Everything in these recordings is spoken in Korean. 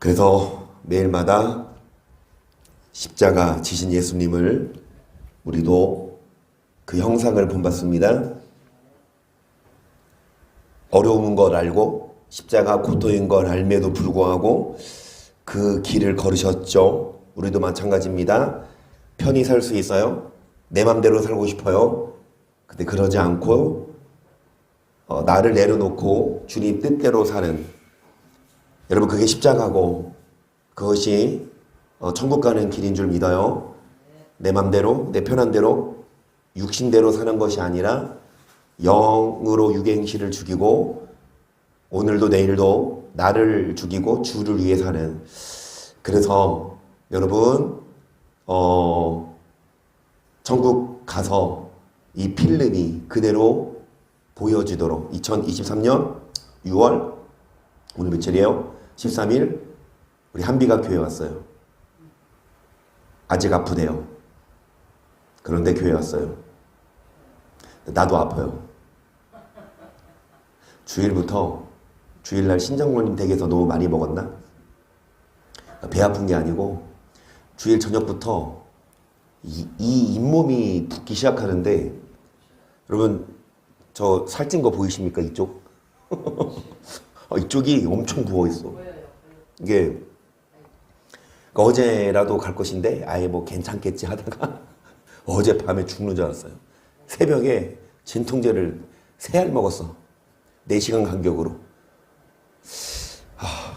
그래서 매일마다 십자가 지신 예수님을 우리도 그 형상을 본받습니다. 어려운 걸 알고 십자가 고통인 걸 알매도 불구하고 그 길을 걸으셨죠. 우리도 마찬가지입니다. 편히 살 수 있어요? 내 맘대로 살고 싶어요? 근데 그러지 않고 나를 내려놓고 주님 뜻대로 사는, 여러분 그게 십자가고 그것이 천국 가는 길인 줄 믿어요. 내 맘대로 내 편한 대로 육신대로 사는 것이 아니라 영으로 육행실을 죽이고 오늘도 내일도 나를 죽이고 주를 위해 사는. 그래서 여러분 천국 가서 이 필름이 그대로 보여지도록 2023년 6월 오늘 며칠이에요? 13일 우리 한비가 교회 왔어요. 아직 아프대요. 그런데 교회 왔어요. 나도 아파요. 주일날 신정모님 댁에서 너무 많이 먹었나? 배 아픈 게 아니고 주일 저녁부터 이 잇몸이 붓기 시작하는데, 여러분 저 살찐 거 보이십니까? 이쪽? 이쪽이 엄청 부어있어. 이게 어제라도 갈 것인데 아예 뭐 괜찮겠지 하다가 어젯밤에 죽는 줄 알았어요. 새벽에 진통제를 3알 먹었어. 4시간 간격으로.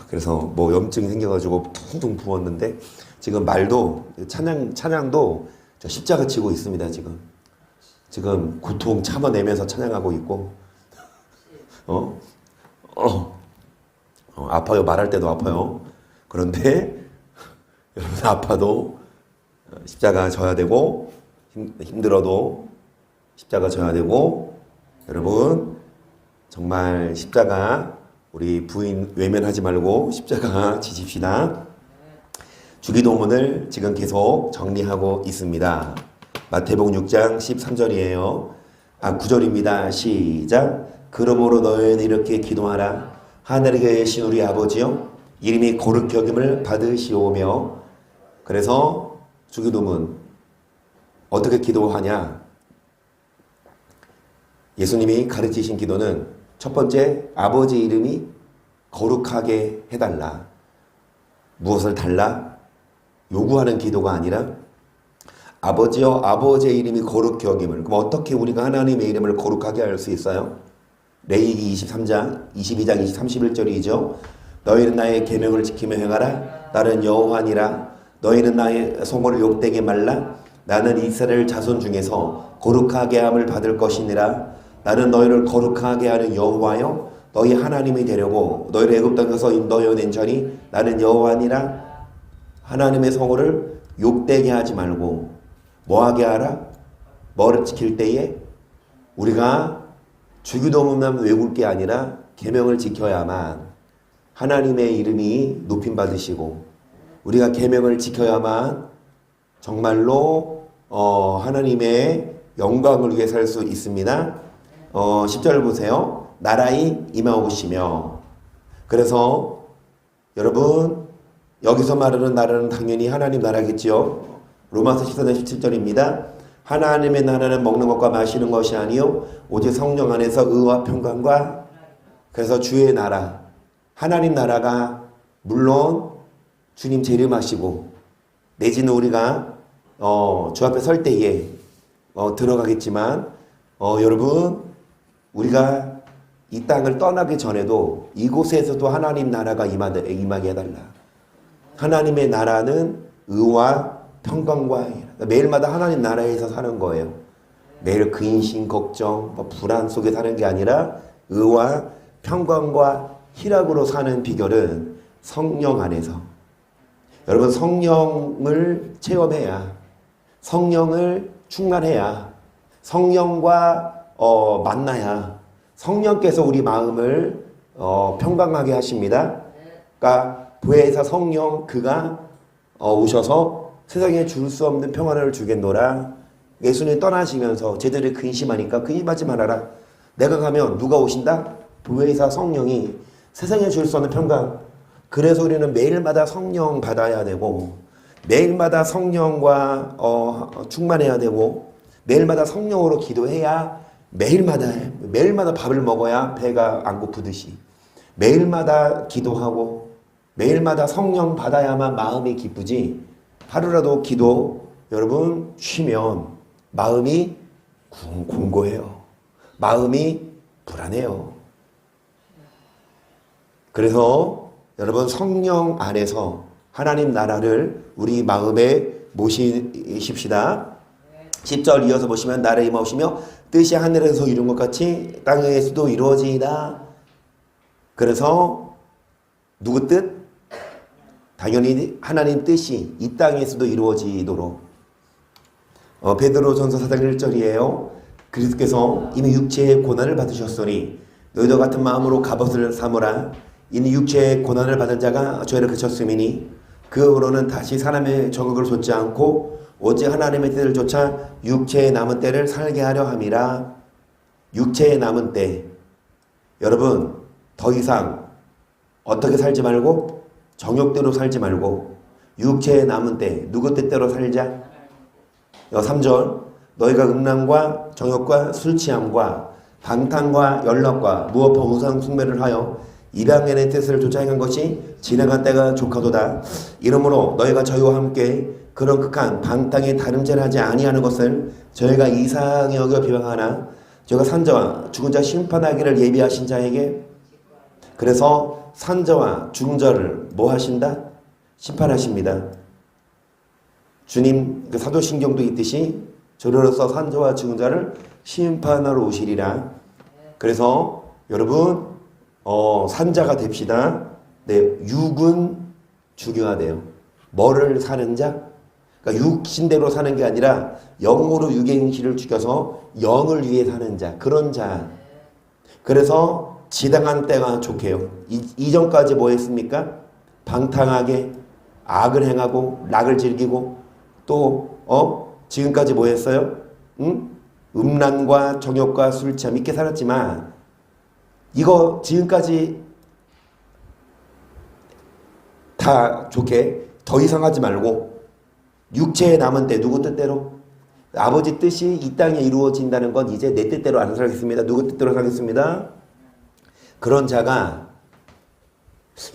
그래서 뭐 염증이 생겨가지고 퉁퉁 부었는데 지금 말도 찬양도 저 십자가 치고 있습니다. 지금 고통 참아내면서 찬양하고 있고 아파요. 말할 때도 아파요. 그런데 여러분 아파도 십자가 져야 되고 힘들어도 십자가 져야 되고, 여러분 정말 십자가 우리 부인 외면하지 말고 십자가 지십시다. 주기도문을 지금 계속 정리하고 있습니다. 마태복음 6장 13절이에요. 9절입니다. 시작. 그러므로 너희는 이렇게 기도하라. 하늘에 계신 우리 아버지여, 이름이 거룩히 여김을 받으시오며. 그래서 주기도문 어떻게 기도하냐? 예수님이 가르치신 기도는 첫 번째, 아버지 이름이 거룩하게 해달라. 무엇을 달라? 요구하는 기도가 아니라 아버지여, 아버지의 이름이 거룩히 여김을. 그럼 어떻게 우리가 하나님의 이름을 거룩하게 할 수 있어요? 레위기 23장 22장 31절이죠. 너희는 나의 계명을 지키며 행하라. 나는 여호와니라. 너희는 나의 성호를 욕되게 말라. 나는 이스라엘 자손 중에서 거룩하게 함을 받을 것이니라. 나는 너희를 거룩하게 하는 여호와여, 너희 하나님이 되려고 너희를 애굽 땅에서 인도하여 낸 자니 나는 여호와니라. 하나님의 성호를 욕되게 하지 말고 뭐하게 하라? 뭐를 지킬 때에 우리가 주기도문만 외울 게 아니라 계명을 지켜야만 하나님의 이름이 높임 받으시고, 우리가 계명을 지켜야만 정말로 하나님의 영광을 위해 살 수 있습니다. 10절 보세요. 나라의 임하오시며. 그래서 여러분 여기서 말하는 나라는 당연히 하나님 나라겠지요. 로마서 14장 17절입니다. 하나님의 나라는 먹는 것과 마시는 것이 아니요 오직 성령 안에서 의와 평강과. 그래서 주의 나라, 하나님 나라가 물론 주님 재림하시고 내지는 우리가 주 앞에 설 때에 들어가겠지만 여러분 우리가 이 땅을 떠나기 전에도 이곳에서도 하나님 나라가 임하게 해달라. 하나님의 나라는 의와 평강과, 매일마다 하나님 나라에서 사는 거예요. 매일 근심, 걱정, 불안 속에 사는 게 아니라 의와 평강과 희락으로 사는 비결은 성령 안에서. 여러분 성령을 체험해야, 성령을 충만해야, 성령과 만나야 성령께서 우리 마음을 평강하게 하십니다. 그러니까 보혜사 성령 그가 오셔서 세상에 줄 수 없는 평안을 주겠노라. 예수님 떠나시면서 제자들이 근심하니까 근심하지 말아라. 내가 가면 누가 오신다? 보혜사 성령이 세상에 줄 수 없는 평강, 그래서 우리는 매일마다 성령 받아야 되고 매일마다 성령과 충만해야 되고 매일마다 성령으로 기도해야 매일마다 밥을 먹어야 배가 안 고프듯이 매일마다 기도하고 매일마다 성령 받아야만 마음이 기쁘지 하루라도 기도 여러분 쉬면 마음이 공고해요. 마음이 불안해요. 그래서 여러분 성령 안에서 하나님 나라를 우리 마음에 모시십시다. 10절 이어서 보시면 나라에 임하시며 뜻이 하늘에서 이룬 것 같이 땅에서도 이루어지이다. 그래서 누구 뜻? 당연히 하나님 뜻이 이 땅에서도 이루어지도록 베드로전서 4장 1절이에요. 그리스도께서 이미 육체의 고난을 받으셨으니 너희도 같은 마음으로 갑옷을 삼으라. 이는 육체의 고난을 받은 자가 죄를 그쳤음이니 그 후로는 다시 사람의 정욕을 좇지 않고 오직 하나님의 뜻을 좇아 육체의 남은 때를 살게 하려 함이라. 육체의 남은 때 여러분 더 이상 어떻게 살지 말고 정욕대로 살지 말고 육체의 남은 때 누구 뜻대로 살자. 3절 너희가 음란과 정욕과 술취함과 방탕과 연락과 무엇과 우상 숭배를 하여 이방인의 뜻을 좇아 행한 것이 지나간 때가 족하도다. 이러므로 너희가 저희와 함께 그런 극한 방탕에 다름질 하지 아니하는 것을 저희가 이상히 여겨 비방하나 저희가 산자와 죽은 자 심판하기를 예비하신 자에게 그래서 산자와 죽은 자를 뭐 하신다? 심판하십니다. 주님 사도신경도 있듯이 저로서 산자와 죽은 자를 심판하러 오시리라. 그래서 여러분 산자가 됩시다. 네, 육은 중요하대요. 뭐를 사는 자? 그러니까 육신대로 사는 게 아니라 영으로 육행실을 죽여서 영을 위해 사는 자. 그런 자. 그래서 지당한 때가 좋게요. 이전까지 뭐 했습니까? 방탕하게 악을 행하고 락을 즐기고 또 지금까지 뭐 했어요? 음란과 정욕과 술취함 있게 살았지만 이거 지금까지 다 좋게 더 이상 하지 말고 육체에 남은 때 누구 뜻대로 아버지 뜻이 이 땅에 이루어진다는 건 이제 내 뜻대로 안 살겠습니다. 누구 뜻대로 살겠습니다. 그런 자가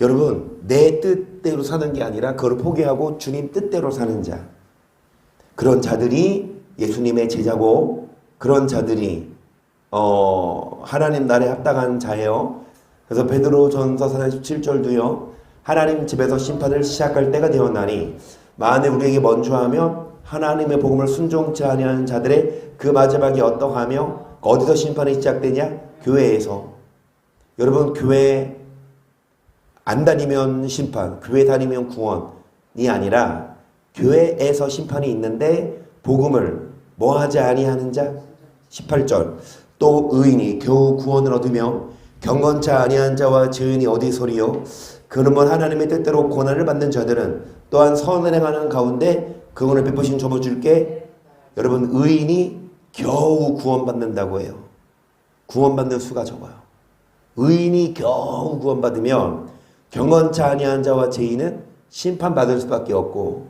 여러분 내 뜻대로 사는 게 아니라 그걸 포기하고 주님 뜻대로 사는 자 그런 자들이 예수님의 제자고 그런 자들이 하나님 나라에 합당한 자예요. 그래서 베드로전서 4장 17절도요. 하나님 집에서 심판을 시작할 때가 되었나니 만일 우리에게 먼저하며 하나님의 복음을 순종치 아니하는 자들의 그 마지막이 어떠하며 어디서 심판이 시작되냐? 교회에서. 여러분 교회 안 다니면 심판, 교회 다니면 구원이 아니라 교회에서 심판이 있는데 복음을 뭐하지 아니하는 자? 18절 또 의인이 겨우 구원을 얻으며 경건치 아니한 자와 죄인이 어디서리요? 그러면 하나님의 뜻대로 고난을 받는 자들은 또한 선을 행하는 가운데 그분을 베푸신 접어줄게. 여러분 의인이 겨우 구원받는다고 해요. 구원받는 수가 적어요. 의인이 겨우 구원받으면 경건치 아니한 자와 죄인은 심판받을 수밖에 없고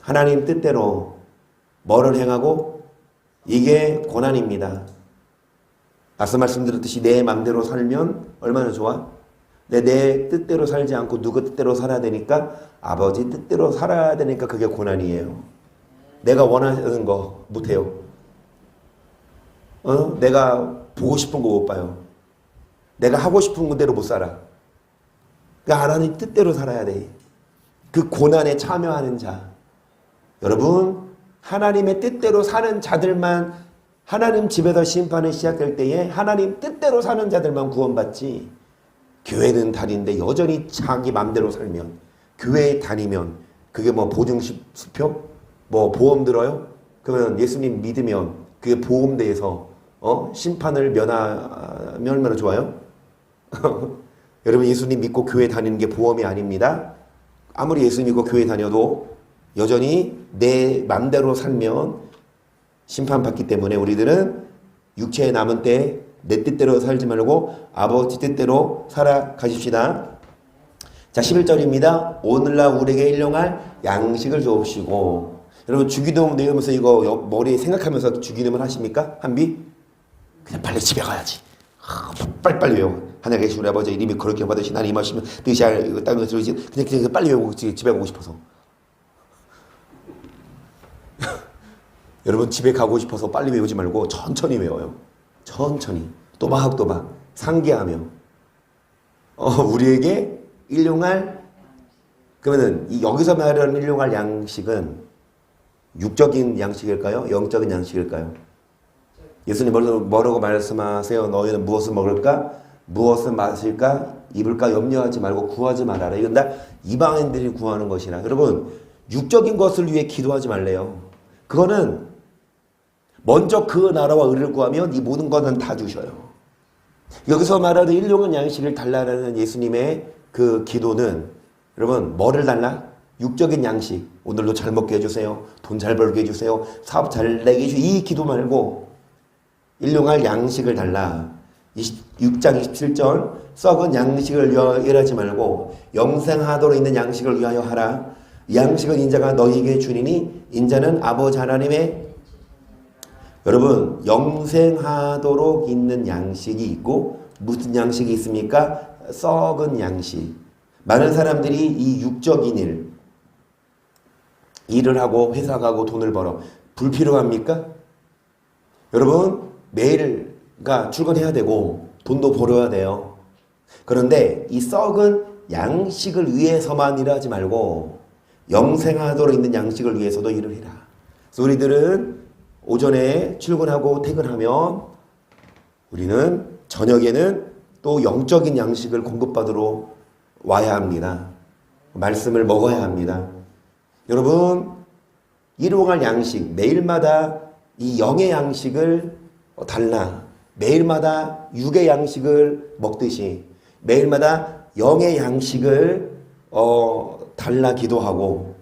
하나님 뜻대로 뭐를 행하고 이게 고난입니다. 앞서 말씀드렸듯이 내 맘대로 살면 얼마나 좋아? 내 뜻대로 살지 않고 누구 뜻대로 살아야 되니까 아버지 뜻대로 살아야 되니까 그게 고난이에요. 내가 원하는 거 못해요. 내가 보고 싶은 거 못 봐요. 내가 하고 싶은 대로 못 살아. 그러니까 하나님 뜻대로 살아야 돼. 그 고난에 참여하는 자. 여러분 하나님의 뜻대로 사는 자들만 하나님 집에서 심판이 시작될 때에 하나님 뜻대로 사는 자들만 구원받지 교회는 다니는데 여전히 자기 맘대로 살면 교회에 다니면 그게 뭐 보증수표? 뭐 보험 들어요? 그러면 예수님 믿으면 그게 보험대에서 심판을 면하면 얼마나 좋아요? 여러분 예수님 믿고 교회 다니는 게 보험이 아닙니다. 아무리 예수 믿고 교회 다녀도 여전히 내 맘대로 살면 심판받기 때문에 우리들은 육체에 남은 때 내 뜻대로 살지 말고 아버지 뜻대로 살아가십시다. 자, 11절입니다. 오늘날 우리에게 일용할 양식을 주옵시고. 여러분 주기도문 내으면서 이거 머리에 생각하면서 주기도문 하십니까? 한비? 그냥 빨리 집에 가야지. 빨리빨리 외워. 하나님 계신 우리 아버지 이름이 거룩히 받으신 하나님 임하시면 뜻이 땅에서 들으시 그냥 빨리 외우고 집에 가고 싶어서. 여러분 집에 가고 싶어서 빨리 외우지 말고 천천히 외워요. 천천히. 또박또박 상기하며 우리에게 일용할, 그러면은 여기서 말하는 일용할 양식은 육적인 양식일까요? 영적인 양식일까요? 예수님 뭐라고 말씀하세요? 너희는 무엇을 먹을까? 무엇을 마실까? 입을까? 염려하지 말고 구하지 말아라. 이건 다 이방인들이 구하는 것이라. 여러분 육적인 것을 위해 기도하지 말래요. 그거는 먼저 그 나라와 의를 구하면 이 모든 것은 다 주셔요. 여기서 말하는 일용한 양식을 달라는 예수님의 그 기도는 여러분 뭐를 달라? 육적인 양식. 오늘도 잘 먹게 해주세요. 돈 잘 벌게 해주세요. 사업 잘 내게 해주세요. 이 기도 말고 일용할 양식을 달라. 6장 27절 썩은 양식을 위하여 일하지 말고 영생하도록 있는 양식을 위하여 하라. 이 양식은 인자가 너희에게 주리니 인자는 아버지 하나님의, 여러분 영생하도록 있는 양식이 있고 무슨 양식이 있습니까? 썩은 양식. 많은 사람들이 이 육적인 일을 하고 회사 가고 돈을 벌어 불필요합니까? 여러분 매일 출근해야 되고 돈도 벌어야 돼요. 그런데 이 썩은 양식을 위해서만 일하지 말고 영생하도록 있는 양식을 위해서도 일을 해라. 그래서 우리들은 오전에 출근하고 퇴근하면 우리는 저녁에는 또 영적인 양식을 공급받으러 와야 합니다. 말씀을 먹어야 합니다. 여러분 일용할 양식, 매일마다 이 영의 양식을 달라. 매일마다 육의 양식을 먹듯이 매일마다 영의 양식을 달라 기도하고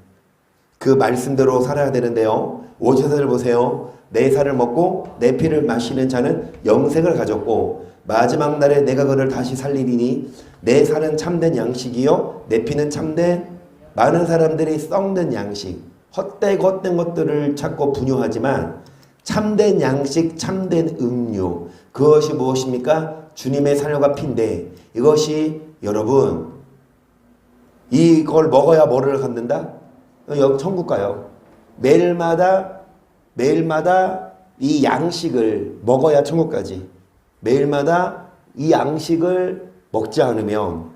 그 말씀대로 살아야 되는데요. 5절을 보세요. 내 살을 먹고 내 피를 마시는 자는 영생을 가졌고 마지막 날에 내가 그를 다시 살리리니 내 살은 참된 양식이요 내 피는 참된. 많은 사람들이 썩는 양식, 헛된 것들을 찾고 분유하지만 참된 양식, 참된 음료, 그것이 무엇입니까? 주님의 살과 피인데 이것이 여러분 이걸 먹어야 뭐를 갖는다? 천국 가요. 매일마다 이 양식을 먹어야 천국 가지. 매일마다 이 양식을 먹지 않으면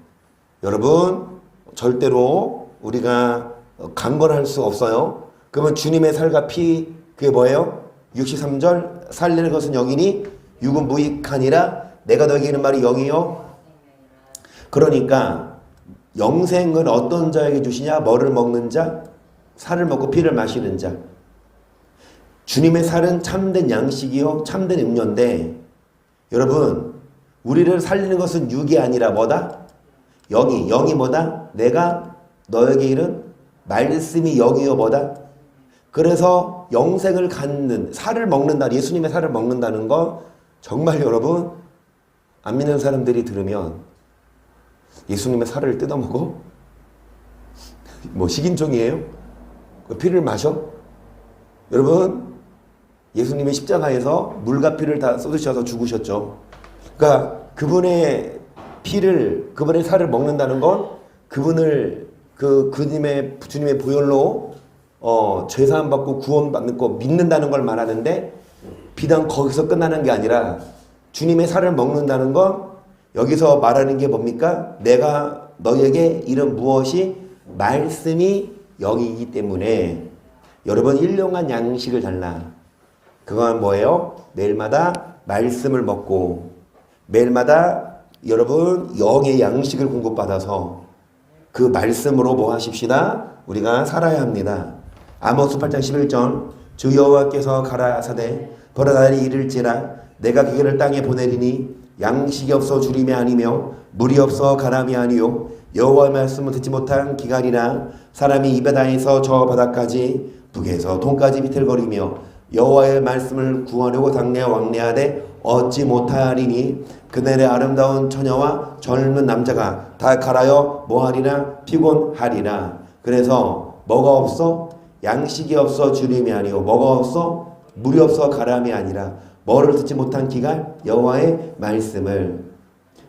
여러분 절대로 우리가 강건할 수 없어요. 그러면 주님의 살과 피, 그게 뭐예요? 63절 살리는 것은 영이니 육은 무익하니라. 내가 너에게 이르는 말이 영이요. 그러니까 영생은 어떤 자에게 주시냐? 뭐를 먹는 자? 살을 먹고 피를 마시는 자. 주님의 살은 참된 양식이요 참된 음료인데 여러분 우리를 살리는 것은 육이 아니라 뭐다? 영이 뭐다? 내가 너에게 이른 말씀이 영이요 뭐다? 그래서 영생을 갖는, 살을 먹는다, 예수님의 살을 먹는다는 거 정말 여러분 안 믿는 사람들이 들으면 예수님의 살을 뜯어먹어? 뭐 식인종이에요? 그 피를 마셔? 여러분 예수님의 십자가에서 물과 피를 다 쏟으셔서 죽으셨죠. 그러니까 그분의 피를, 그분의 살을 먹는다는 건 그분을 주님의 보혈로 죄사함 받고 구원받는 거 믿는다는 걸 말하는데 비단 거기서 끝나는 게 아니라 주님의 살을 먹는다는 건 여기서 말하는 게 뭡니까? 내가 너에게 이런 무엇이 말씀이 영이기 때문에 여러분 일용한 양식을 달라. 그건 뭐예요? 매일마다 말씀을 먹고 매일마다 여러분 영의 양식을 공급받아서 그 말씀으로 뭐 하십시다? 우리가 살아야 합니다. 아모스 8장 11절 주 여호와께서 가라 하사대 보라 날이 이를지라 내가 그들을 땅에 보내리니 양식이 없어 주림이 아니며 물이 없어 가람이 아니요 여호와의 말씀을 듣지 못한 기갈이라 사람이 입에 다해서 저 바다까지 북에서 동까지 비틀거리며 여호와의 말씀을 구하려고 당내 왕래하되 얻지 못하리니 그날의 아름다운 처녀와 젊은 남자가 다 갈아여 뭐하리라 피곤하리라. 그래서 뭐가 없어? 양식이 없어 주림이 아니오. 뭐가 없어? 물이 없어 가람이 아니라 뭐를 듣지 못한 기가 여호와의 말씀을.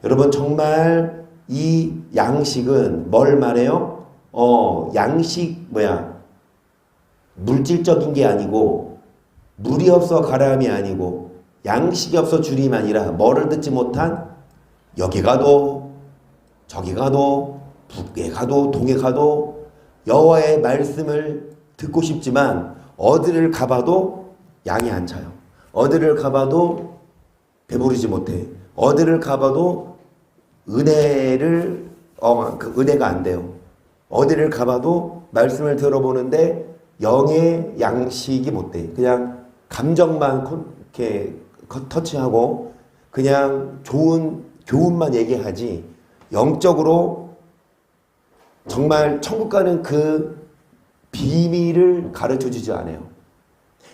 여러분 정말 이 양식은 뭘 말해요? 양식 물질적인 게 아니고 물이 없어 가람이 아니고 양식이 없어 주림이 아니라 뭐를 듣지 못한 여기 가도 저기 가도 북에 가도 동에 가도 여호와의 말씀을 듣고 싶지만 어디를 가봐도 양이 안 차요. 어디를 가봐도 배부르지 못해. 어디를 가봐도 은혜를 그 은혜가 안 돼요. 어디를 가봐도 말씀을 들어보는데 영의 양식이 못 돼. 그냥 감정만 이렇게 터치하고 그냥 좋은 교훈만 얘기하지 영적으로 정말 천국 가는 그 비밀을 가르쳐주지 않아요.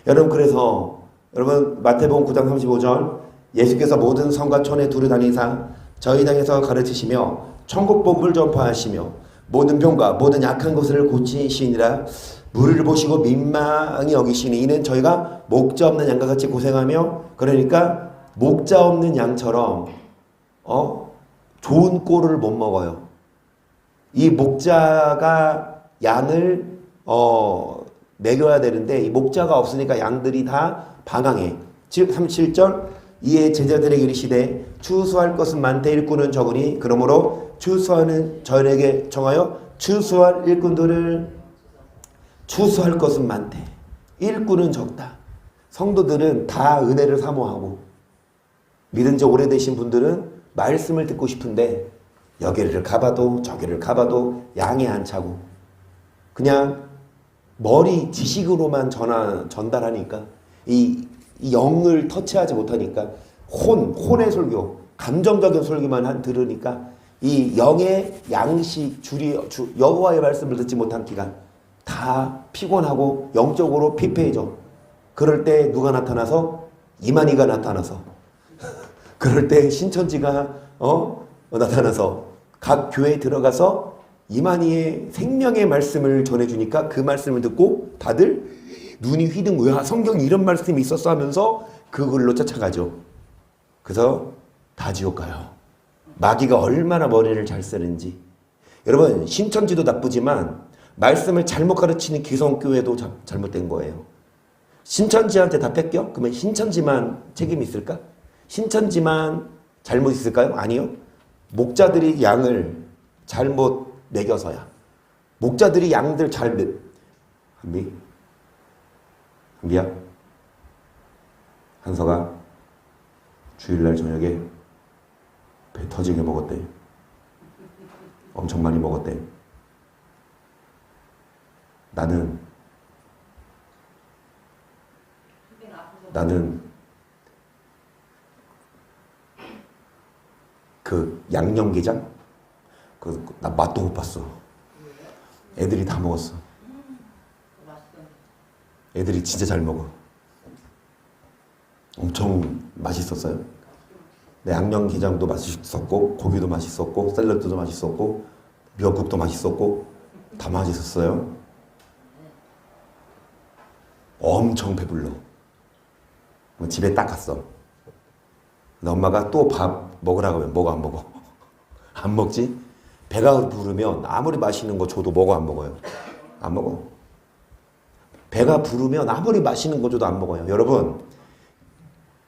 여러분 그래서 여러분 마태복음 9장 35절 예수께서 모든 성과 촌에 두루 다니사 저희 땅에서 가르치시며 천국 복음을 전파하시며 모든 병과 모든 약한 것을 고치시니라. 무리를 보시고 민망히 여기시니 이는 저희가 목자 없는 양과 같이 고생하며 그러니까 목자 없는 양처럼 좋은 꼴을 못 먹어요. 이 목자가 양을 먹여야 되는데 이 목자가 없으니까 양들이 다 방황해. 37절 이에 제자들에게 이르시되 추수할 것은 많되 일꾼은 적으니 그러므로 추수하는 저에게 정하여 추수할 일꾼들을 추수할 것은 많대. 일꾼은 적다. 성도들은 다 은혜를 사모하고 믿은 지 오래되신 분들은 말씀을 듣고 싶은데 여기를 가봐도 저기를 가봐도 양이 안 차고 그냥 머리 지식으로만 전달하니까 이 영을 터치하지 못하니까 혼의 설교, 감정적인 설교만 들으니까 이 영의 양식 여호와의 말씀을 듣지 못한 기간 다 피곤하고 영적으로 피폐해져. 그럴 때 누가 나타나서? 이만희가 나타나서 그럴 때 신천지가 나타나서 각 교회에 들어가서 이만희의 생명의 말씀을 전해주니까 그 말씀을 듣고 다들 눈이 휘둥 왜 성경에 이런 말씀이 있었어 하면서 그걸로 쫓아가죠. 그래서 다 지옥 가요. 마귀가 얼마나 머리를 잘 쓰는지. 여러분 신천지도 나쁘지만 말씀을 잘못 가르치는 기성교회도 잘못된 거예요. 신천지한테 다 뺏겨? 그러면 신천지만 책임이 있을까? 신천지만 잘못 있을까요? 아니요. 목자들이 양을 잘못 먹여서야. 목자들이 양들 한비야 한서가 주일날 저녁에 배 터지게 먹었대. 엄청 많이 먹었대. 나는 그 양념게장 나 맛도 못 봤어. 애들이 다 먹었어. 애들이 진짜 잘 먹어. 엄청 맛있었어요. 내 양념게장도 맛있었고 고기도 맛있었고 샐러드도 맛있었고 미역국도 맛있었고 다 맛있었어요. 엄청 배불러. 집에 딱 갔어. 근데 엄마가 또 밥 먹으라고 하면 먹어 안 먹어? 안 먹지? 배가 부르면 아무리 맛있는 거 줘도 먹어 안 먹어요? 안 먹어. 배가 부르면 아무리 맛있는 거 줘도 안 먹어요. 여러분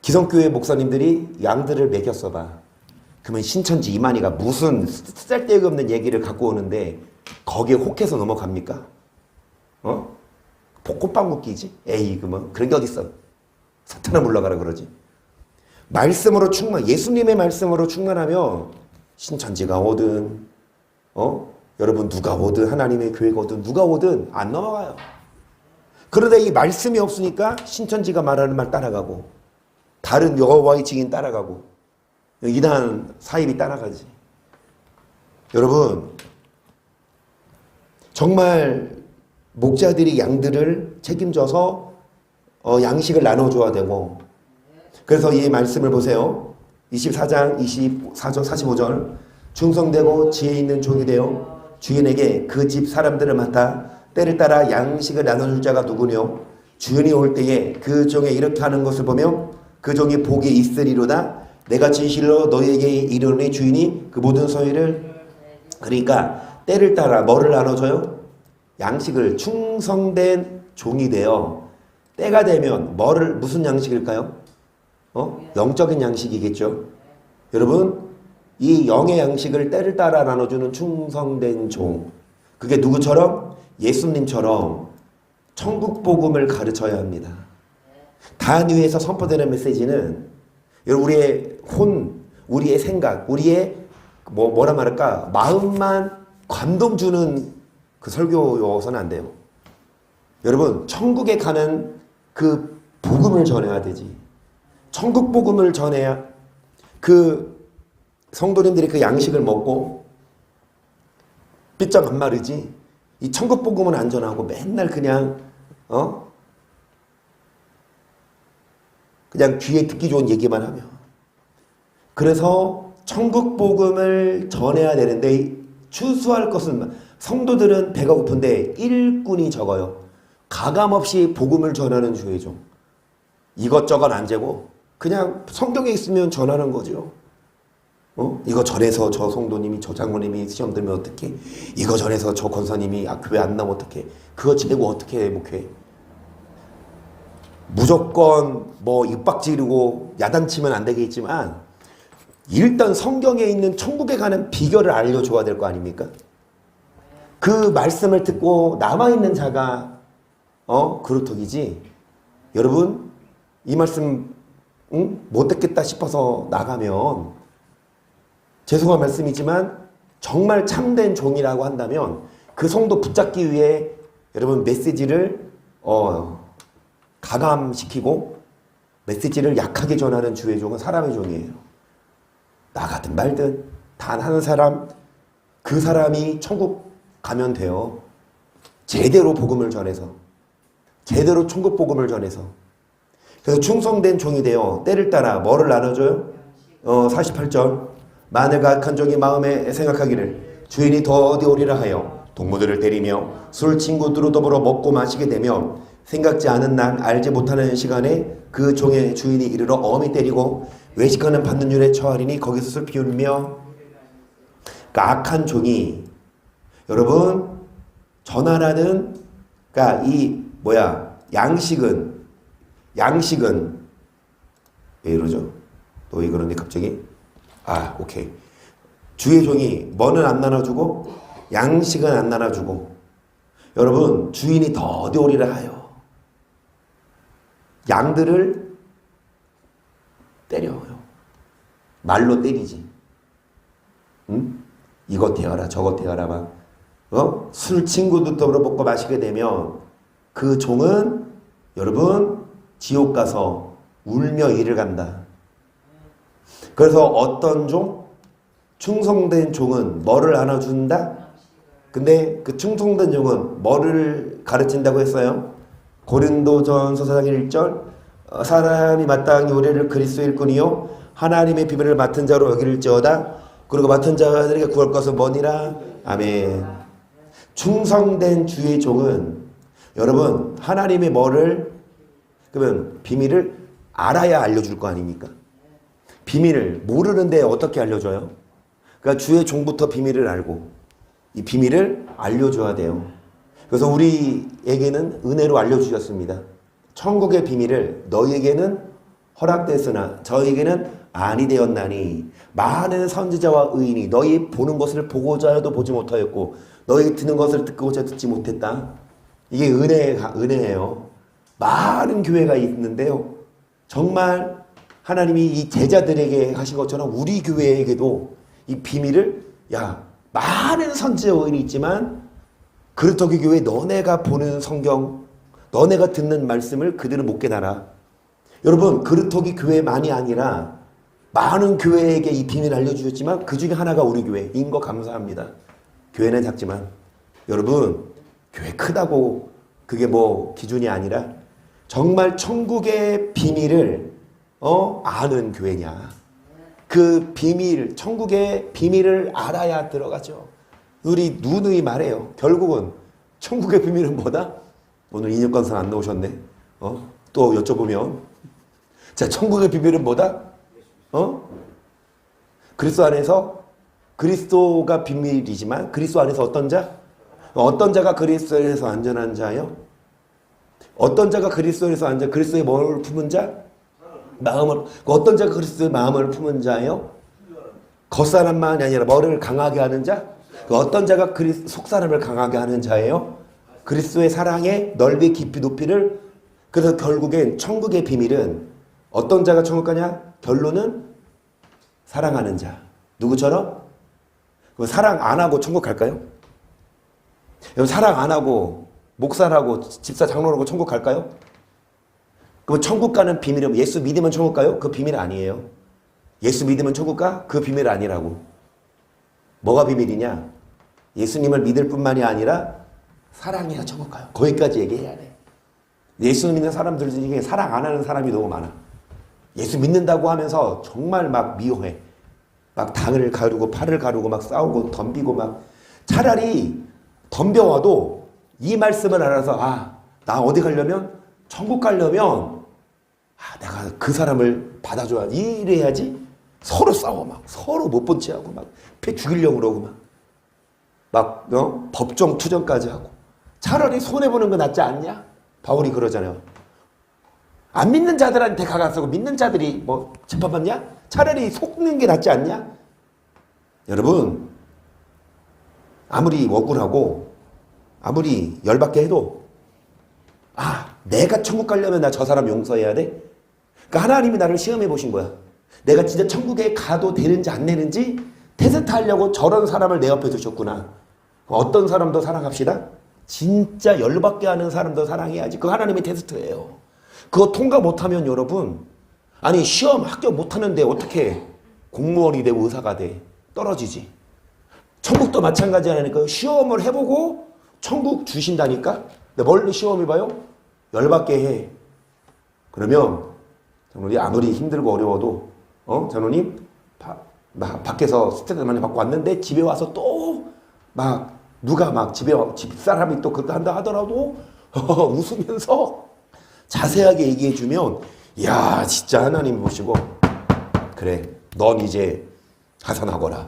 기성교회 목사님들이 양들을 먹였어 봐. 그러면 신천지 이만희가 무슨 쓸데가 없는 얘기를 갖고 오는데 거기에 혹해서 넘어갑니까? 볶음밥 먹기지? 에이 그러면 그런 게 어딨어. 사탄아 물러가라 그러지. 말씀으로 예수님의 말씀으로 충만하면 신천지가 오든 여러분 누가 오든 하나님의 교회가 오든 누가 오든 안 넘어가요. 그런데 이 말씀이 없으니까 신천지가 말하는 말 따라가고 다른 여호와의 증인 따라가고 이단 사입이 따라가지. 여러분 정말 목자들이 양들을 책임져서 양식을 나눠줘야 되고 그래서 이 말씀을 보세요. 24장 24절 45절 충성되고 지혜 있는 종이 되어 주인에게 그 집 사람들을 맡아 때를 따라 양식을 나눠줄 자가 누구뇨? 주인이 올 때에 그 종에 이렇게 하는 것을 보며 그 종이 복이 있으리로다. 내가 진실로 너희에게 이르노니 주인이 그 모든 소유를 그러니까 때를 따라 뭐를 나눠줘요? 양식을 충성된 종이 되어 때가 되면 무슨 양식일까요? 영적인 양식이겠죠. 여러분 이 영의 양식을 때를 따라 나눠주는 충성된 종 그게 누구처럼? 예수님처럼 천국 복음을 가르쳐야 합니다. 단 위에서 선포되는 메시지는 우리의 우리의 생각, 우리의 뭐라 말할까 마음만 감동 주는 그 설교여서는 안 돼요. 여러분 천국에 가는 그 복음을 전해야 되지. 천국 복음을 전해야 그 성도님들이 그 양식을 먹고 삐쩍 안 마르지. 이 천국 복음은 안 전하고 맨날 그냥 그냥 귀에 듣기 좋은 얘기만 하며. 그래서 천국 복음을 전해야 되는데 추수할 것은 성도들은 배가 고픈데 일꾼이 적어요. 가감없이 복음을 전하는 주의 종. 이것저것 안 재고 그냥 성경에 있으면 전하는 거죠. 이거 전해서 저 성도님이 저 장로님이 시험 들면 어떡해? 이거 전해서 저 권사님이 교회 안 나면 어떡해? 그거 재고 어떻게 목회? 무조건 입박 지르고 야단치면 안 되겠지만 일단 성경에 있는 천국에 가는 비결을 알려줘야 될 거 아닙니까? 그 말씀을 듣고 남아있는 자가 그루터기지. 여러분 이 말씀 못 듣겠다 싶어서 나가면 죄송한 말씀이지만 정말 참된 종이라고 한다면 그 성도 붙잡기 위해 여러분 메시지를 가감시키고 메시지를 약하게 전하는 주의 종은 사람의 종이에요. 나가든 말든 단 한 사람 그 사람이 천국 가면 돼요. 제대로 복음을 전해서 제대로 천국 복음을 전해서 그래서 충성된 종이 되어 때를 따라 뭐를 나눠줘요? 48절 마늘과 악한 종이 마음에 생각하기를 주인이 더디 오리라 하여 동무들을 때리며 술 친구들로 더불어 먹고 마시게 되면 생각지 않은 날 알지 못하는 시간에 그 종의 주인이 이르러 엄히 때리고 외식하는 받는 율에 처하리니 거기서 술 피우며 그러니까 악한 종이 여러분 전하라는 그러니까 양식은 왜 이러죠? 또 왜 그러니 갑자기? 오케이. 주의 종이 뭐는 안 나눠주고 양식은 안 나눠주고 여러분 주인이 더디 오리라 하여 양들을 때려요. 말로 때리지. 응? 이것 대하라 저것 대하라 막 술 친구도 더불어 먹고 마시게 되면 그 종은 여러분 지옥 가서 울며 이를 간다. 그래서 어떤 종? 충성된 종은 뭐를 나눠준다? 근데 그 충성된 종은 뭐를 가르친다고 했어요? 고린도전서 4장 1절 사람이 마땅히 우리를 그리스도의 일꾼이요 하나님의 비밀을 맡은 자로 여길지어다. 그리고 맡은 자들에게 구할 것은 뭐니라? 아멘. 충성된 주의 종은 여러분 하나님의 그러면 비밀을 알아야 알려줄 거 아닙니까? 비밀을 모르는데 어떻게 알려줘요? 그러니까 주의 종부터 비밀을 알고 이 비밀을 알려줘야 돼요. 그래서 우리에게는 은혜로 알려주셨습니다. 천국의 비밀을 너희에게는 허락됐으나 저에게는 아니 되었나니 많은 선지자와 의인이 너희 보는 것을 보고자 해도 보지 못하였고 너희 듣는 것을 듣고자 듣지 못했다. 이게 은혜예요. 많은 교회가 있는데요. 정말 하나님이 이 제자들에게 하신 것처럼 우리 교회에게도 이 비밀을 많은 선지자 의인이 있지만 그루터기 교회 너네가 보는 성경 너네가 듣는 말씀을 그들은 못 깨달아. 여러분 그루터기 교회만이 아니라 많은 교회에게 이 비밀을 알려주셨지만 그 중에 하나가 우리 교회인 거 감사합니다. 교회는 작지만 여러분 교회 크다고 그게 기준이 아니라 정말 천국의 비밀을 아는 교회냐. 그 비밀, 천국의 비밀을 알아야 들어가죠. 우리 누누이 말해요. 결국은 천국의 비밀은 뭐다? 오늘 인혁관상 안 나오셨네. 또 여쭤보면 자, 천국의 비밀은 뭐다? 그리스도 안에서 그리스도가 비밀이지만 그리스도 안에서 어떤 자? 어떤 자가 그리스도에서 안전한 자요? 어떤 자가 그리스도에서 안전, 그리스도의 마음을 품은 자? 마음을, 어떤 자가 그리스도의 마음을 품은 자요? 겉사람만이 아니라 머리를 강하게 하는 자? 어떤 자가 속사람을 강하게 하는 자예요? 그리스도의 사랑의 넓이, 깊이, 높이를. 그래서 결국엔 천국의 비밀은 어떤 자가 천국 가냐? 결론은 사랑하는 자. 누구처럼? 사랑 안 하고 천국 갈까요? 여러분 사랑 안 하고 목사라고 집사 장로라고 천국 갈까요? 그럼 천국 가는 비밀은 예수 믿으면 천국 가요? 그 비밀 아니에요. 예수 믿으면 천국 가? 그 비밀 아니라고. 뭐가 비밀이냐? 예수님을 믿을 뿐만이 아니라 사랑해야 천국 가요. 거기까지 얘기해야 돼. 예수 믿는 사람들 중에 사랑 안 하는 사람이 너무 많아. 예수 믿는다고 하면서 정말 막 미워해. 막 당을 가르고 팔을 가르고 막 싸우고 덤비고 막. 차라리 덤벼와도 이 말씀을 알아서 나 어디 가려면 천국 가려면 내가 그 사람을 받아줘야지. 이래야지. 서로 싸워 막 서로 못 본 채하고 막 패 죽이려고 그러고 막 법정 투정까지 하고. 차라리 손해보는 거 낫지 않냐? 바울이 그러잖아요. 안 믿는 자들한테 가서 믿는 자들이 뭐 재판받냐? 차라리 속는 게 낫지 않냐? 여러분 아무리 억울하고 아무리 열받게 해도 내가 천국 가려면 나 저 사람 용서해야 돼? 그러니까 하나님이 나를 시험해 보신 거야. 내가 진짜 천국에 가도 되는지 안 되는지 테스트하려고 저런 사람을 내 옆에 두셨구나. 어떤 사람도 사랑합시다. 진짜 열받게 하는 사람도 사랑해야지. 그거 하나님의 테스트예요. 그거 통과 못하면 여러분 시험 합격 못하는데 어떻게 공무원이 되고 의사가 돼? 떨어지지. 천국도 마찬가지 아니니까 시험을 해보고 천국 주신다니까? 근데 뭘 시험을 봐요? 열받게 해. 그러면 장로님 아무리 힘들고 어려워도 장로님 밖에서 스트레스 많이 받고 왔는데 집에 와서 또 막 누가 막 집사람이 또 그렇게 한다 하더라도 웃으면서 자세하게 얘기해주면 야 진짜 하나님 보시고 그래 넌 이제 하산하거라.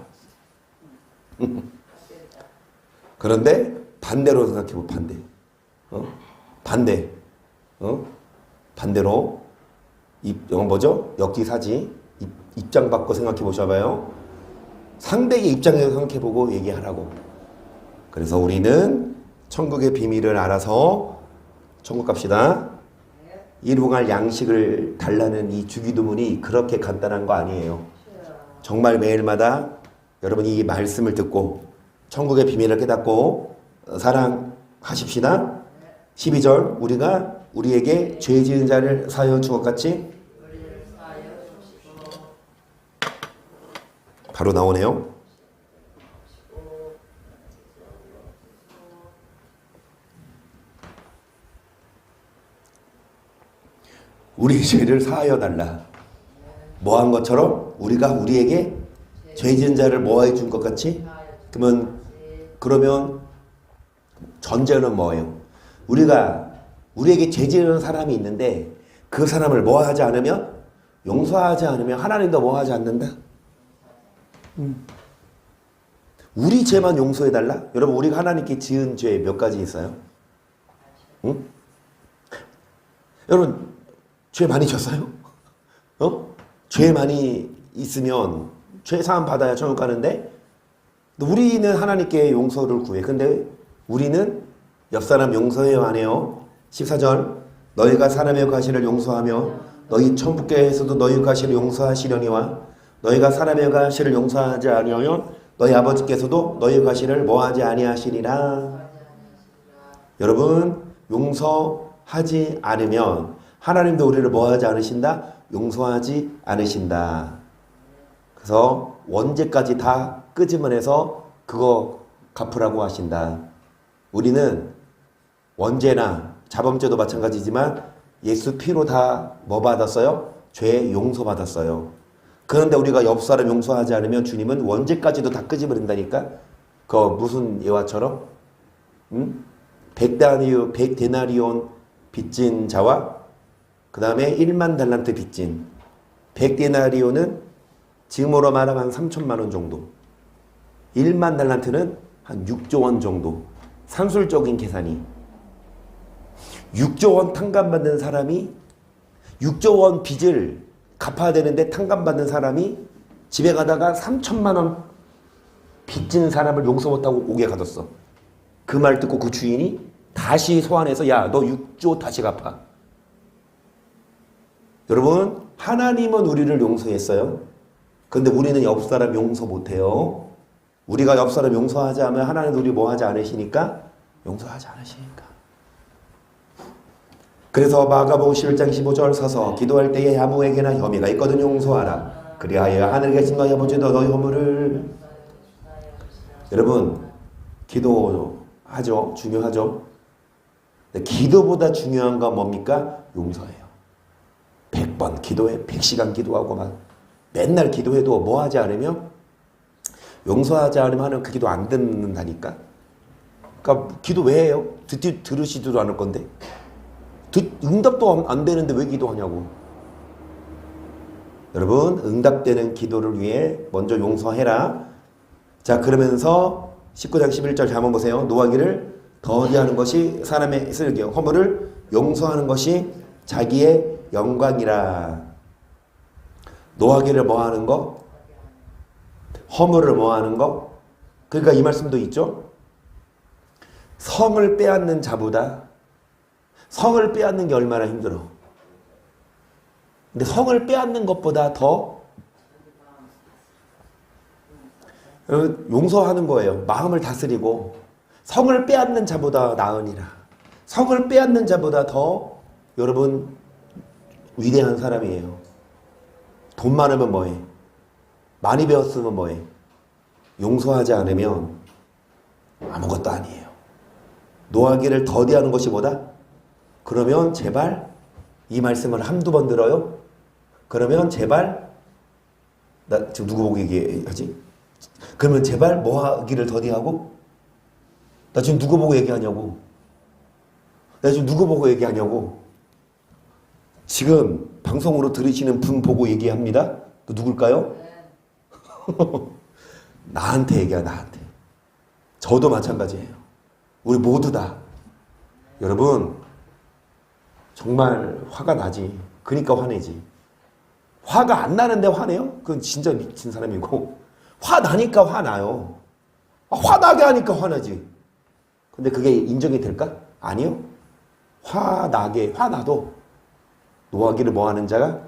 그런데 반대로 생각해보. 반대로 뭐죠? 역지사지 입장 바꿔 생각해 보셔봐요. 상대의 입장에서 생각해보고 얘기하라고. 그래서 우리는 천국의 비밀을 알아서 천국 갑시다. 일용할 양식을 달라는 이 주기도문이 그렇게 간단한 거 아니에요. 정말 매일마다 여러분이 이 말씀을 듣고 천국의 비밀을 깨닫고 사랑하십시다. 12절 우리가 우리에게 죄 지은 자를 사하여 준 것 같이 바로 나오네요. 우리 죄를 사하여 달라. 뭐 한 것처럼 우리가 우리에게 죄 지은 자를 뭐 해 준 것 같이? 그러면 전제는 뭐예요? 우리에게 죄 지은 사람이 있는데 그 사람을 뭐 하지 않으면? 용서하지 않으면 하나님도 뭐 하지 않는다? 우리 죄만 용서해 달라? 여러분 우리가 하나님께 지은 죄 몇 가지 있어요? 응? 여러분 죄 많이 졌어요? 죄 많이 있으면 죄 사함 받아야 천국 가는데 우리는 하나님께 용서를 구해. 근데 우리는 옆 사람 용서해요 안 해요? 14절 너희가 사람의 과실을 용서하며 너희 천국께서도 너희 과실을 용서하시려니와 너희가 사람의 과실을 용서하지 아니하면 너희 아버지께서도 너희 과실을 뭐하지 아니하시리라. 여러분 용서하지 않으면 하나님도 우리를 뭐하지 않으신다? 용서하지 않으신다. 그래서 원죄까지 다 끄집어내서 그거 갚으라고 하신다. 우리는 원죄나 자범죄도 마찬가지지만 예수 피로 다 뭐 받았어요? 죄 용서받았어요. 그런데 우리가 옆 사람 용서하지 않으면 주님은 원죄까지도 다 끄집어낸다니까. 그 무슨 예화처럼? 응? 백데나리온 빚진 자와 그 다음에 1만 달란트 빚진. 백데나리온은 지금으로 말하면 한 3천만 원 정도. 1만 달란트는 한 6조 원 정도. 산술적인 계산이. 6조 원 탕감받는 사람이 6조 원 빚을 갚아야 되는데 탕감받는 사람이 집에 가다가 3천만 원 빚진 사람을 용서 못하고 옥에 가뒀어. 그 말 듣고 그 주인이 다시 소환해서 야, 너 6조 다시 갚아. 여러분, 하나님은 우리를 용서했어요. 근데 우리는 옆 사람 용서 못해요. 우리가 옆 사람 용서하지 않으면 하나님은 우리 뭐 하지 않으시니까? 용서하지 않으시니까. 그래서 마가복음 11장 15절 서서 기도할 때에 아무에게나 혐의가 있거든 용서하라. 그리하여 하늘에 계신 너희 아버지도 너희 허물을. 여러분, 기도하죠. 중요하죠. 근데 기도보다 중요한 건 뭡니까? 용서예요. 100번 기도해. 100시간 기도하고 막 맨날 기도해도 뭐 하지 않으면 용서하지 않으면 그 기도 안 듣는다니까. 그러니까 기도 왜 해요? 들으시지도 않을 건데. 응답도 안 되는데 왜 기도하냐고. 여러분, 응답되는 기도를 위해 먼저 용서해라. 자, 그러면서 19장 11절 한번 보세요. 노하기를 더디하는 것이 사람의 슬기, 허물을 용서하는 것이 자기의 영광이라. 노하기를 뭐 하는 거? 허물을 뭐 하는 거? 그러니까 이 말씀도 있죠. 성을 빼앗는 자보다 성을 빼앗는 게 얼마나 힘들어. 근데 성을 빼앗는 것보다 더 용서하는 거예요. 마음을 다스리고. 성을 빼앗는 자보다 나으니라. 성을 빼앗는 자보다 더 여러분 위대한 사람이에요. 돈 많으면 뭐해? 많이 배웠으면 뭐해? 용서하지 않으면 아무것도 아니에요. 노하기를 더디하는 것이 뭐다? 그러면 제발 이 말씀을 한두 번 들어요? 그러면 제발 나 지금 누구 보고 얘기하지? 그러면 제발 뭐 하기를 더디하고? 나 지금 누구 보고 얘기하냐고? 나 지금 누구 보고 얘기하냐고? 지금 방송으로 들으시는 분 보고 얘기합니다. 그 누굴까요? 나한테 얘기야, 나한테. 저도 마찬가지예요. 우리 모두 다. 여러분, 정말 화가 나지. 그러니까 화내지. 화가 안 나는데 화내요? 그건 진짜 미친 사람이고. 화 나니까 화나요. 화나게 하니까 화나지. 근데 그게 인정이 될까? 아니요. 화나도 노하기를 뭐하는 자가?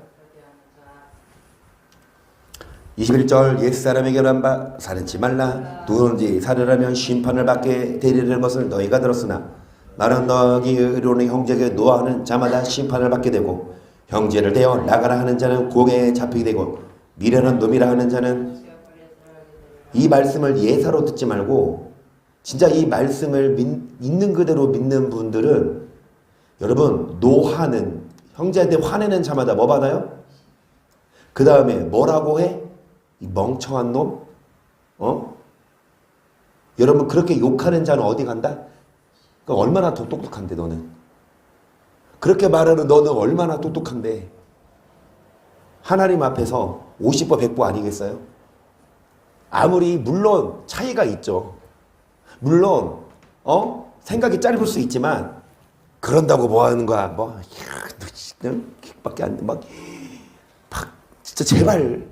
21절 옛사람에게 란 바 살인치 말라. 누구든지 살인하면 심판을 받게 되리라는 것을 너희가 들었으나 나는 너희 의로운 형제에게 노하는 자마다 심판을 받게 되고 형제를 대어 나가라 하는 자는 공에 잡히게 되고 미련한 놈이라 하는 자는. 이 말씀을 예사로 듣지 말고 진짜 이 말씀을 있는 그대로 믿는 분들은 여러분 노하는 형제한테 화내는 자마다 뭐 받아요? 그 다음에 뭐라고 해? 이 멍청한 놈? 여러분 그렇게 욕하는 자는 어디 간다? 그러니까 얼마나 더 똑똑한데 너는. 그렇게 말하는 너는 얼마나 똑똑한데. 하나님 앞에서 50보 100보 아니겠어요? 아무리 물론 차이가 있죠. 물론 생각이 짧을 수 있지만 그런다고 뭐 하는 거야? 뭐 밖에 안 돼. 막 진짜 제발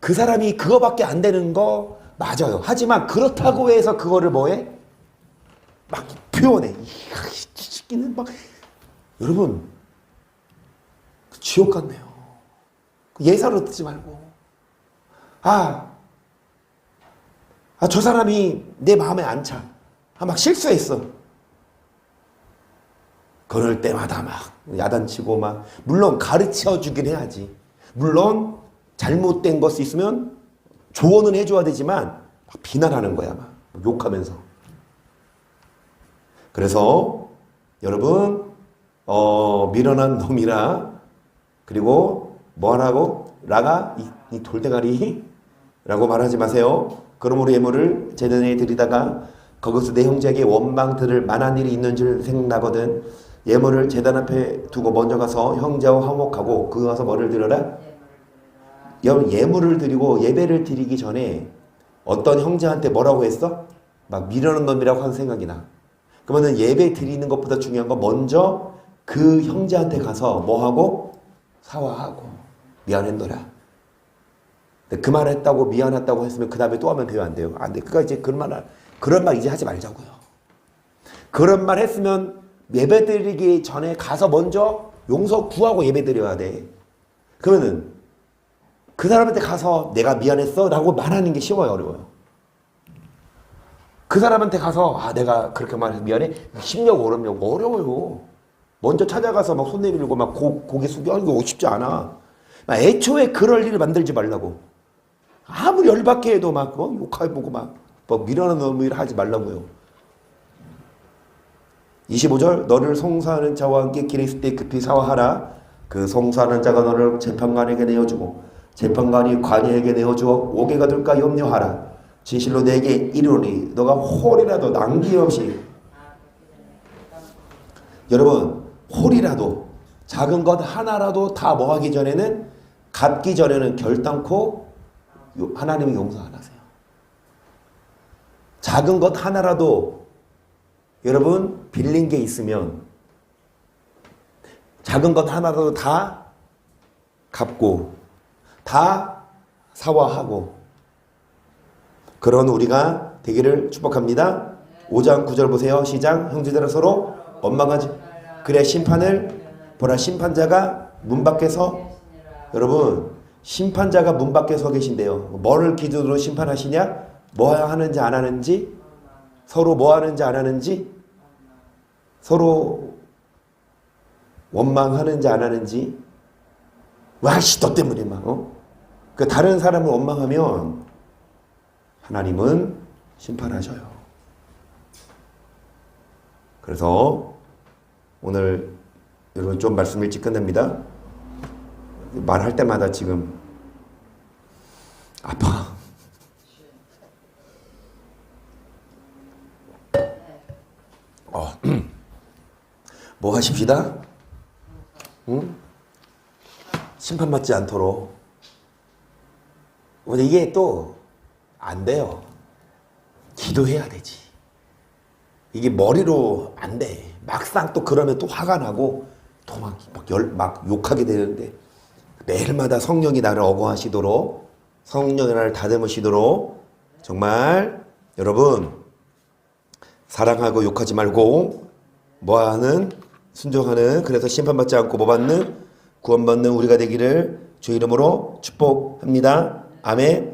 그 사람이 그거밖에 안 되는 거 맞아요. 하지만 그렇다고 해서 그거를 뭐해? 막 표현해. 시키는 막 여러분 지옥 같네요. 예사로 듣지 말고 저 사람이 내 마음에 안 차. 막 실수했어. 그럴 때마다 막 야단치고 막 물론 가르쳐 주긴 해야지. 물론 잘못된 것이 있으면 조언은 해줘야 되지만 막 비난하는 거야. 막 욕하면서. 그래서 여러분 미련한 놈이라 그리고 뭐하라고? 라가 이 돌대가리 라고 말하지 마세요. 그러므로 예물을 제단에 드리다가 거기서 내 형제에게 원망 들을 만한 일이 있는 줄 생각나거든. 예물을 제단 앞에 두고 먼저 가서 형제와 화목하고 그 가서 뭐를 드려라? 예물을 드리고 예배를 드리기 전에 어떤 형제한테 뭐라고 했어? 막 미련한 놈이라고 하는 생각이 나. 그러면 예배 드리는 것보다 중요한 건 먼저 그 형제한테 가서 뭐하고? 사과하고 미안했노라. 그 말 했다고 미안했다고 했으면 그 다음에 또 하면 돼요, 안 돼요? 안 돼. 그러니까 이제 그런 말 이제 하지 말자고요. 그런 말 했으면 예배 드리기 전에 가서 먼저 용서 구하고 예배 드려야 돼. 그러면은 그 사람한테 가서 내가 미안했어? 라고 말하는 게 쉬워요, 어려워요? 그 사람한테 가서 내가 그렇게 말해서 미안해? 쉽냐고 어렵냐고? 어려워요. 먼저 찾아가서 막 손 내밀고 막 고개 숙여 이거 쉽지 않아. 애초에 그럴 일을 만들지 말라고. 아무리 열받게 해도 막 욕해보고 막 미련한 놈을 하지 말라고요. 25절 너를 송사하는 자와 함께 길에 있을 때 급히 사화하라. 그 송사하는 자가 너를 재판관에게 내어주고 재판관이 관이에게 내어주어 오게가 될까 염려하라. 진실로 내게 이르노니 너가 홀이라도 낭기없이 여러분 홀이라도 작은 것 하나라도 다 뭐하기 전에는 갚기 전에는 결단코 하나님이 용서 안 하세요. 작은 것 하나라도 여러분 빌린 게 있으면 작은 것 하나라도 다 갚고 다 사과하고 그런 우리가 되기를 축복합니다. 5장 9절 보세요. 시작. 형제들아 서로 원망하지 그래 심판을 보라. 심판자가 문 밖에서 여러분 심판자가 문 밖에 서 계신데요. 뭐를 기준으로 심판하시냐? 뭐 하는지 안 하는지 서로 뭐 하는지 안 하는지 서로 원망하는지 안 하는지 와씨 너 때문에 막 그 다른 사람을 원망하면 하나님은 심판하셔요. 그래서 오늘 여러분 좀 말씀 일찍 끝냅니다. 말할 때마다 지금 아파. 뭐 하십시다? 응? 심판받지 않도록. 근데 이게 또 안 돼요. 기도해야 되지. 이게 머리로 안 돼. 막상 또 그러면 또 화가 나고 또 막 욕하게 되는데 매일마다 성령이 나를 어거하시도록 성령이 나를 다듬으시도록 정말 여러분 사랑하고 욕하지 말고 뭐하는 순종하는 그래서 심판받지 않고 뭐 받는 구원받는 우리가 되기를 주 이름으로 축복합니다. 아멘.